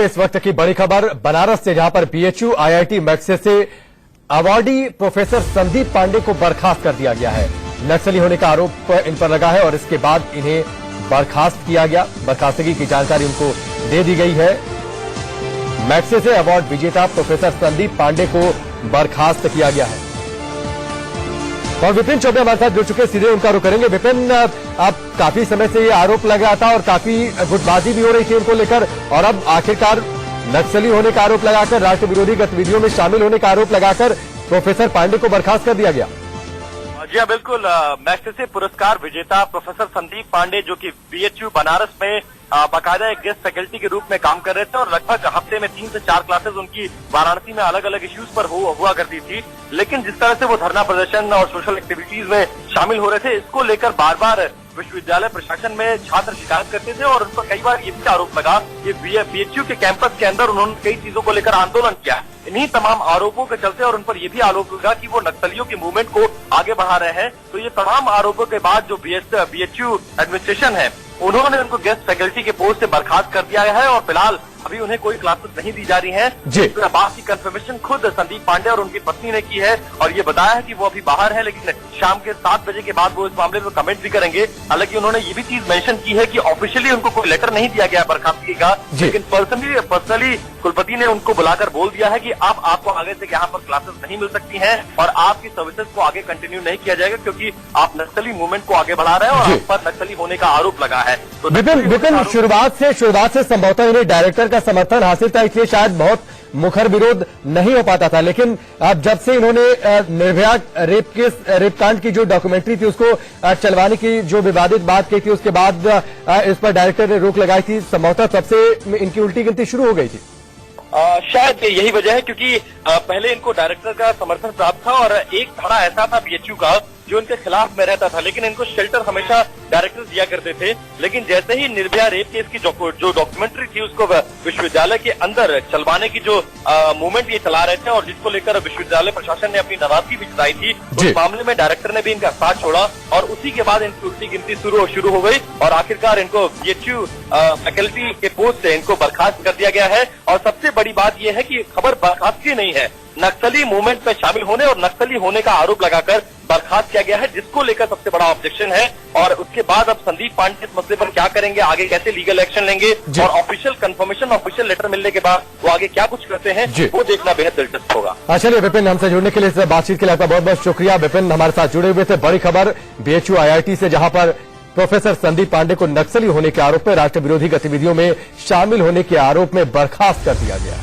देखिए इस वक्त की बड़ी खबर बनारस से, जहां पर बीएचयू आईआईटी मैक्से से अवार्डी प्रोफेसर संदीप पांडे को बर्खास्त कर दिया गया है। नक्सली होने का आरोप इन पर लगा है और इसके बाद इन्हें बर्खास्त किया गया। बर्खास्तगी की जानकारी उनको दे दी गई है। मैक्से से अवार्ड विजेता प्रोफेसर संदीप पांडे को बर्खास्त किया गया है। और विपिन चौबे हमारे साथ जुड़ चुके, सीधे उनका रुख करेंगे। विपिन, अब काफी समय से ये आरोप लगा था और काफी गुटबाजी भी हो रही थी उनको लेकर, और अब आखिरकार नक्सली होने का आरोप लगाकर, राष्ट्र विरोधी गतिविधियों में शामिल होने का आरोप लगाकर प्रोफेसर पांडे को बर्खास्त कर दिया गया। जी हाँ, बिल्कुल। मैक्से पुरस्कार विजेता प्रोफेसर संदीप पांडे, जो कि बीएचयू बनारस में बाकायदा एक गेस्ट फैकल्टी के रूप में काम कर रहे थे और लगभग हफ्ते में 3 से 4 क्लासेस उनकी वाराणसी में अलग अलग इश्यूज पर हुआ करती थी। लेकिन जिस तरह से वो धरना प्रदर्शन और सोशल एक्टिविटीज में शामिल हो रहे थे, इसको लेकर बार बार विश्वविद्यालय प्रशासन में छात्र शिकायत करते थे और उन पर कई बार ये भी आरोप लगा कि बीएचयू के कैंपस के अंदर उन्होंने कई चीजों को लेकर आंदोलन किया। इन्हीं तमाम आरोपों के चलते और उन पर यह भी आरोप लगा कि वो नक्सलियों की मूवमेंट को आगे बढ़ा रहे हैं। तो ये तमाम आरोपों के बाद जो बीएचयू एडमिनिस्ट्रेशन है, उन्होंने उनको गेस्ट फैकल्टी के पोस्ट से बर्खास्त कर दिया है और फिलहाल अभी उन्हें कोई क्लासेस नहीं दी जा रही हैं। इस बात की कंफर्मेशन खुद संदीप पांडे और उनकी पत्नी ने की है और ये बताया है कि वो अभी बाहर है, लेकिन शाम के 7 बजे के बाद वो इस मामले में कमेंट भी करेंगे। हालांकि उन्होंने ये भी चीज मेंशन की है कि ऑफिशियली उनको कोई लेटर नहीं दिया गया बर्खास्तगी का, लेकिन पर्सनली कुलपति ने उनको बुलाकर बोल दिया है कि आपको आगे से यहाँ पर क्लासेस नहीं मिल सकती हैं और आपकी सर्विसेज को आगे कंटिन्यू नहीं किया जाएगा, क्योंकि आप नक्सली मूवमेंट को आगे बढ़ा रहे हैं और आप पर नक्सली होने का आरोप लगा है। तो विपिन, शुरुआत से संभवतः इन्हें डायरेक्टर का समर्थन हासिल था, इसलिए शायद बहुत मुखर विरोध नहीं हो पाता था। लेकिन अब जब से इन्होंने निर्भया रेप कांड की जो डॉक्यूमेंट्री थी उसको चलवाने की जो विवादित बात की थी, उसके बाद इस पर डायरेक्टर ने रोक लगाई थी, संभवतः तब से इनकी उल्टी गिनती शुरू हो गई थी। शायद यही वजह है, क्योंकि पहले इनको डायरेक्टर का समर्थन प्राप्त था और एक धारा ऐसा था बीएचयू का जो इनके खिलाफ में रहता था, लेकिन इनको शेल्टर हमेशा डायरेक्टर दिया करते थे। लेकिन जैसे ही निर्भया रेप केस की जो डॉक्यूमेंट्री थी उसको विश्वविद्यालय के अंदर चलवाने की जो मूवमेंट ये चला रहे थे और जिसको लेकर विश्वविद्यालय प्रशासन ने अपनी नाराजगी भी जताई थी, उस मामले में डायरेक्टर ने भी इनका साथ छोड़ा और उसी के बाद इनकी उल्टी गिनती शुरू हो गई और आखिरकार इनको बीएचयू फैकल्टी के पोस्ट से इनको बर्खास्त कर दिया गया है। और सबसे बड़ी बात यह है कि खबर बर्खास्तगी नहीं है, नक्सली मूवमेंट में शामिल होने और नक्सली होने का आरोप लगाकर बर्खास्त किया गया है, जिसको लेकर सबसे बड़ा ऑब्जेक्शन है। और उसके बाद अब संदीप पांडे इस मसले पर क्या करेंगे, आगे कैसे लीगल एक्शन लेंगे और ऑफिशियल कंफर्मेशन, ऑफिशियल लेटर मिलने के बाद वो आगे क्या कुछ करते हैं, वो देखना बेहद दिलचस्प होगा। चलिए विपिन, हमसे जुड़ने के लिए, इस बातचीत के लिए आपका बहुत बहुत शुक्रिया। विपिन हमारे साथ जुड़े हुए थे। बड़ी खबर बीएचयू आईआईटी से, जहां पर प्रोफेसर संदीप पांडे को नक्सली होने के आरोप में, राष्ट्र विरोधी गतिविधियों में शामिल होने के आरोप में बर्खास्त कर दिया गया।